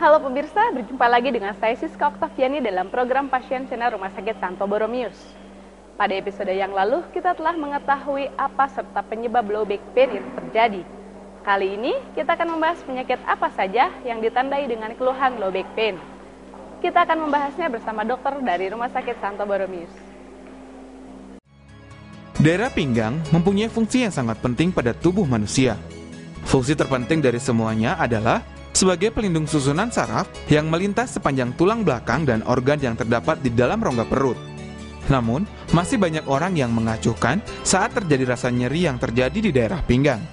Halo pemirsa, berjumpa lagi dengan saya Siska Oktaviani dalam program Pasien Channel Rumah Sakit Santo Borromeus. Pada episode yang lalu, kita telah mengetahui apa serta penyebab low back pain yang terjadi. Kali ini, kita akan membahas penyakit apa saja yang ditandai dengan keluhan low back pain. Kita akan membahasnya bersama dokter dari Rumah Sakit Santo Borromeus. Daerah pinggang mempunyai fungsi yang sangat penting pada tubuh manusia. Fungsi terpenting dari semuanya adalah sebagai pelindung susunan saraf yang melintas sepanjang tulang belakang dan organ yang terdapat di dalam rongga perut. Namun, masih banyak orang yang mengacuhkan saat terjadi rasa nyeri yang terjadi di daerah pinggang.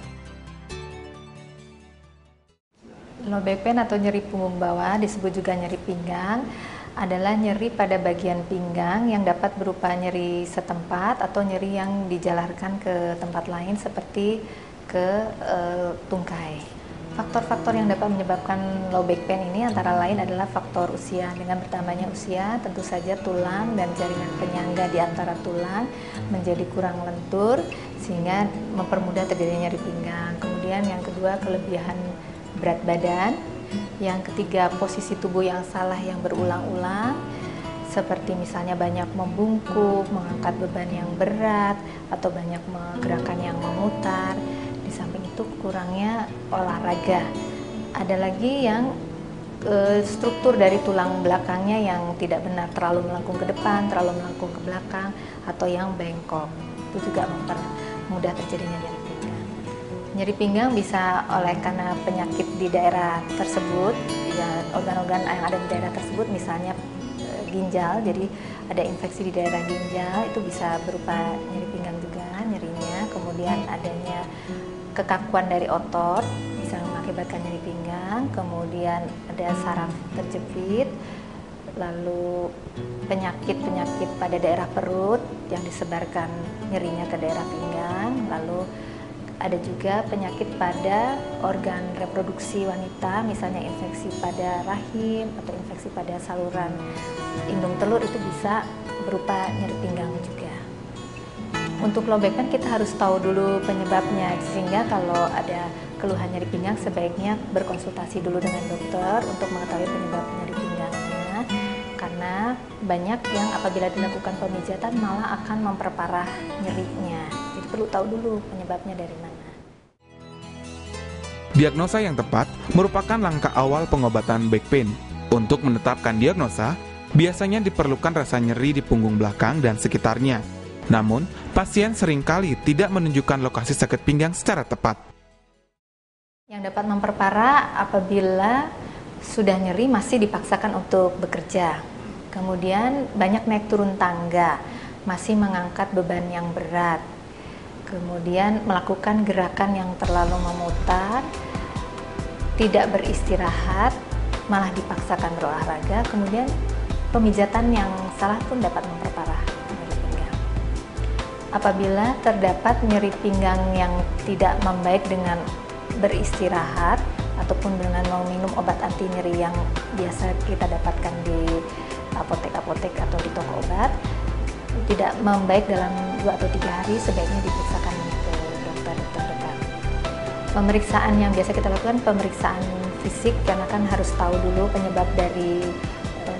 Low back pain atau nyeri punggung bawah, disebut juga nyeri pinggang, adalah nyeri pada bagian pinggang yang dapat berupa nyeri setempat atau nyeri yang dijalarkan ke tempat lain seperti ke tungkai. Faktor-faktor yang dapat menyebabkan low back pain ini antara lain adalah faktor usia. Dengan bertambahnya usia, tentu saja tulang dan jaringan penyangga di antara tulang menjadi kurang lentur sehingga mempermudah terjadinya nyeri pinggang. Kemudian yang kedua, kelebihan berat badan. Yang ketiga, posisi tubuh yang salah yang berulang-ulang, seperti misalnya banyak membungkuk, mengangkat beban yang berat, atau banyak gerakan yang memutar. Di samping itu kurangnya olahraga. Ada lagi yang struktur dari tulang belakangnya yang tidak benar, terlalu melengkung ke depan, terlalu melengkung ke belakang, atau yang bengkok. Itu juga mempermudah terjadinya nyeri pinggang. Nyeri pinggang bisa oleh karena penyakit di daerah tersebut, ya, organ-organ yang ada di daerah tersebut, misalnya ginjal, jadi ada infeksi di daerah ginjal, itu bisa berupa nyeri pinggang juga nyerinya. Kemudian adanya kekakuan dari otot bisa mengakibatkan nyeri pinggang, kemudian ada saraf terjepit, lalu penyakit-penyakit pada daerah perut yang disebarkan nyerinya ke daerah pinggang, lalu ada juga penyakit pada organ reproduksi wanita, misalnya infeksi pada rahim atau infeksi pada saluran indung telur, itu bisa berupa nyeri pinggang juga. Untuk low back pain kita harus tahu dulu penyebabnya, sehingga kalau ada keluhan nyeri pinggang sebaiknya berkonsultasi dulu dengan dokter untuk mengetahui penyebab nyeri pinggangnya, karena banyak yang apabila dilakukan pemijatan malah akan memperparah nyerinya. Jadi perlu tahu dulu penyebabnya dari mana. Diagnosa yang tepat merupakan langkah awal pengobatan back pain. Untuk menetapkan diagnosa, biasanya diperlukan rasa nyeri di punggung belakang dan sekitarnya. Namun, pasien seringkali tidak menunjukkan lokasi sakit pinggang secara tepat. Yang dapat memperparah apabila sudah nyeri masih dipaksakan untuk bekerja. Kemudian banyak naik turun tangga, masih mengangkat beban yang berat. Kemudian melakukan gerakan yang terlalu memutar, tidak beristirahat, malah dipaksakan berolahraga. Kemudian pemijatan yang salah pun dapat memperparah nyeri pinggang. Apabila terdapat nyeri pinggang yang tidak membaik dengan beristirahat ataupun dengan meminum obat anti nyeri yang biasa kita dapatkan di apotek-apotek atau di toko obat, tidak membaik dalam 2 atau 3 hari, sebaiknya diperiksakan ke dokter terdekat. Pemeriksaan yang biasa kita lakukan pemeriksaan fisik, karena kan harus tahu dulu penyebab dari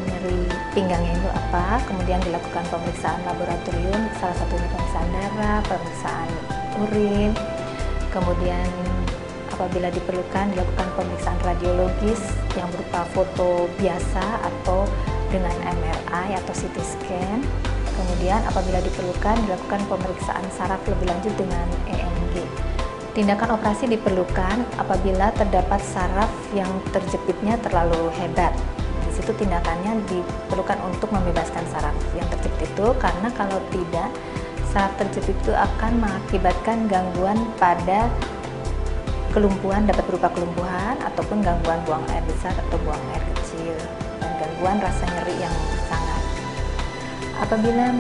nyeri pinggangnya itu apa. Kemudian dilakukan pemeriksaan laboratorium, salah satunya pemeriksaan darah, pemeriksaan urin. Kemudian apabila diperlukan dilakukan pemeriksaan radiologis yang berupa foto biasa atau dengan MRI atau CT scan. Kemudian apabila diperlukan dilakukan pemeriksaan saraf lebih lanjut dengan EMG. Tindakan operasi diperlukan apabila terdapat saraf yang terjepitnya terlalu hebat. Di situ tindakannya diperlukan untuk membebaskan saraf yang terjepit itu, karena kalau tidak, saraf terjepit itu akan mengakibatkan gangguan pada kelumpuhan, dapat berupa kelumpuhan ataupun gangguan buang air besar atau buang air kecil, dan gangguan rasa nyeri yang sangat. Apabila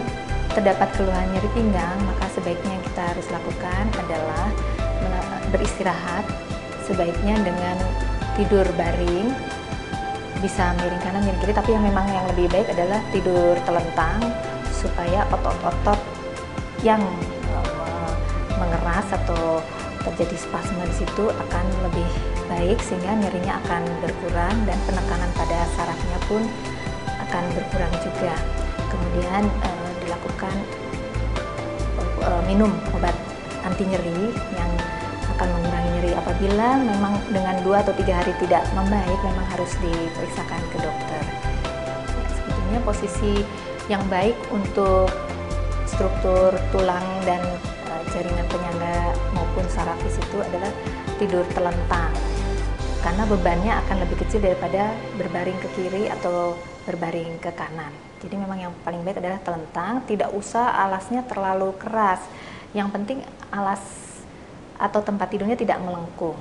terdapat keluhan nyeri pinggang, maka sebaiknya yang kita harus lakukan adalah beristirahat, sebaiknya dengan tidur baring, bisa miring kanan miring kiri, tapi yang memang yang lebih baik adalah tidur telentang supaya otot-otot yang mengeras atau terjadi spasme di situ akan lebih baik sehingga nyerinya akan berkurang dan penekanan pada sarafnya pun akan berkurang juga. Kemudian dilakukan minum obat anti nyeri yang akan mengurangi nyeri. Apabila memang dengan 2 atau 3 hari tidak membaik, memang harus diperiksakan ke dokter. Ya, sebetulnya posisi yang baik untuk struktur tulang dan jaringan penyangga maupun sarafis itu adalah tidur telentang, karena bebannya akan lebih kecil daripada berbaring ke kiri atau berbaring ke kanan. Jadi memang yang paling baik adalah telentang, tidak usah alasnya terlalu keras. Yang penting alas atau tempat tidurnya tidak melengkung.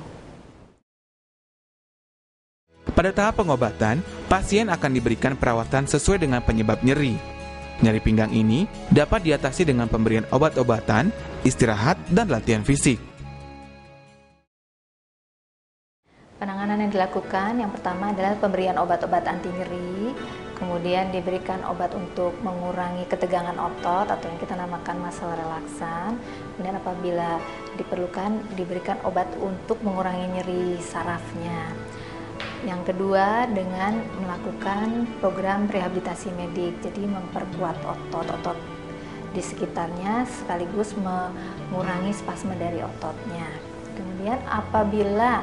Pada tahap pengobatan, pasien akan diberikan perawatan sesuai dengan penyebab nyeri. Nyeri pinggang ini dapat diatasi dengan pemberian obat-obatan, istirahat, dan latihan fisik. Penanganan yang dilakukan yang pertama adalah pemberian obat-obat anti nyeri, kemudian diberikan obat untuk mengurangi ketegangan otot atau yang kita namakan muscle relaksan, kemudian apabila diperlukan diberikan obat untuk mengurangi nyeri sarafnya. Yang kedua dengan melakukan program rehabilitasi medik, jadi memperkuat otot-otot di sekitarnya sekaligus mengurangi spasme dari ototnya. Kemudian apabila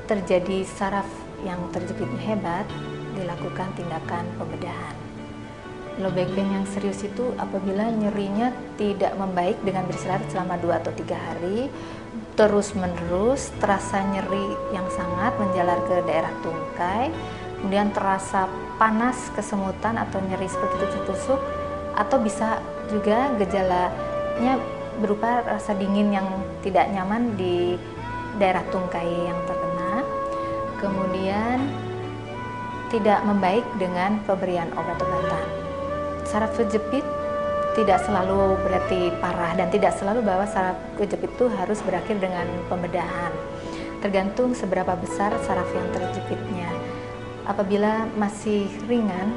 terjadi saraf yang terjepitnya hebat, dilakukan tindakan pembedahan. Low back pain yang serius itu apabila nyerinya tidak membaik dengan beristirahat selama 2 atau 3 hari, terus menerus terasa nyeri yang sangat menjalar ke daerah tungkai, kemudian terasa panas, kesemutan atau nyeri seperti tusuk-tusuk, atau bisa juga gejalanya berupa rasa dingin yang tidak nyaman di daerah tungkai yang terkena. Kemudian tidak membaik dengan pemberian obat-obatan. Saraf kejepit tidak selalu berarti parah dan tidak selalu bahwa saraf kejepit itu harus berakhir dengan pembedahan. Tergantung seberapa besar saraf yang terjepitnya. Apabila masih ringan,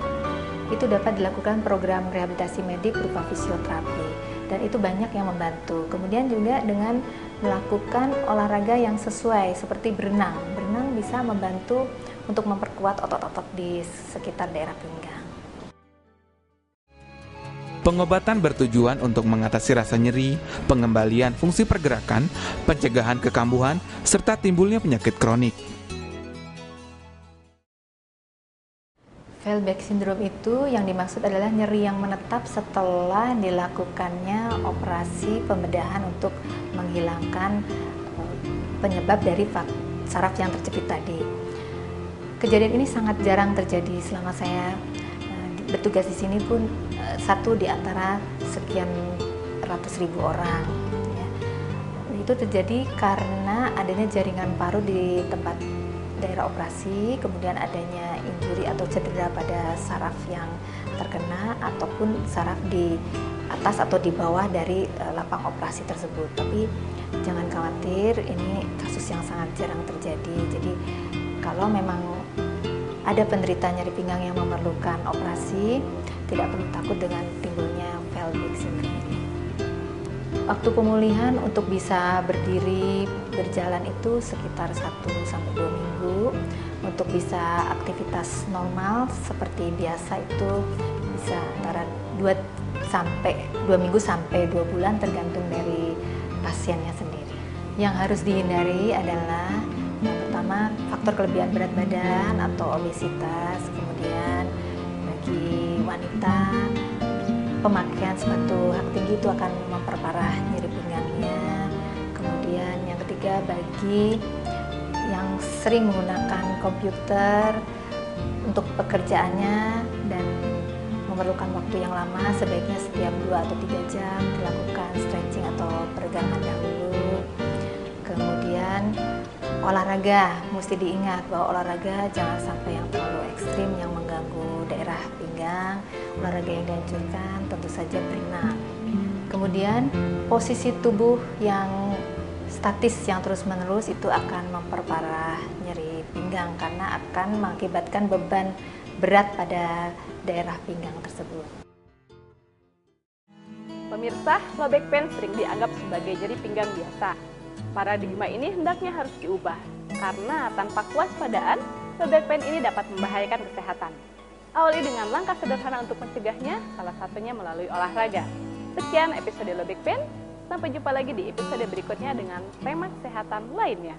itu dapat dilakukan program rehabilitasi medik berupa fisioterapi dan itu banyak yang membantu. Kemudian juga dengan melakukan olahraga yang sesuai seperti berenang. Berenang bisa membantu untuk memperkuat otot-otot di sekitar daerah pinggang. Pengobatan bertujuan untuk mengatasi rasa nyeri, pengembalian fungsi pergerakan, pencegahan kekambuhan, serta timbulnya penyakit kronik. Fehlbeck syndrome itu yang dimaksud adalah nyeri yang menetap setelah dilakukannya operasi pembedahan untuk menghilangkan penyebab dari saraf yang terjepit tadi. Kejadian ini sangat jarang terjadi selama saya bertugas di sini pun 1 di antara sekian ratus ribu orang. Ya. Itu terjadi karena adanya jaringan paru di tempat daerah operasi, kemudian adanya injuri atau cedera pada saraf yang terkena ataupun saraf di atas atau di bawah dari lapang operasi tersebut. Tapi jangan khawatir, ini kasus yang sangat jarang terjadi. Jadi kalau memang ada penderita nyeri pinggang yang memerlukan operasi, tidak perlu takut dengan timbulnya Fehlbeck syndrome ini. Waktu pemulihan untuk bisa berdiri, berjalan itu sekitar 1-2 minggu. Untuk bisa aktivitas normal seperti biasa itu bisa antara 2 minggu sampai 2 bulan tergantung dari pasiennya sendiri. Yang harus dihindari adalah yang pertama, faktor kelebihan berat badan atau obesitas. Kemudian bagi wanita, pemakaian sepatu hak tinggi itu akan memperparah nyeri pinggangnya. Kemudian yang ketiga, bagi yang sering menggunakan komputer untuk pekerjaannya dan memerlukan waktu yang lama, sebaiknya setiap 2 atau 3 jam dilakukan stretching atau peregangan dahulu. Kemudian olahraga, mesti diingat bahwa olahraga jangan sampai yang terlalu ekstrim yang mengganggu daerah pinggang. Olahraga yang dianjurkan tentu saja berenang. Kemudian posisi tubuh yang statis yang terus-menerus itu akan memperparah nyeri pinggang karena akan mengakibatkan beban berat pada daerah pinggang tersebut. Pemirsa, low back pain sering dianggap sebagai nyeri pinggang biasa. Paradigma ini hendaknya harus diubah. karena tanpa kewaspadaan, low back pain ini dapat membahayakan kesehatan. Awali dengan langkah sederhana untuk mencegahnya, salah satunya melalui olahraga. Sekian episode low back pain, sampai jumpa lagi di episode berikutnya dengan tema kesehatan lainnya.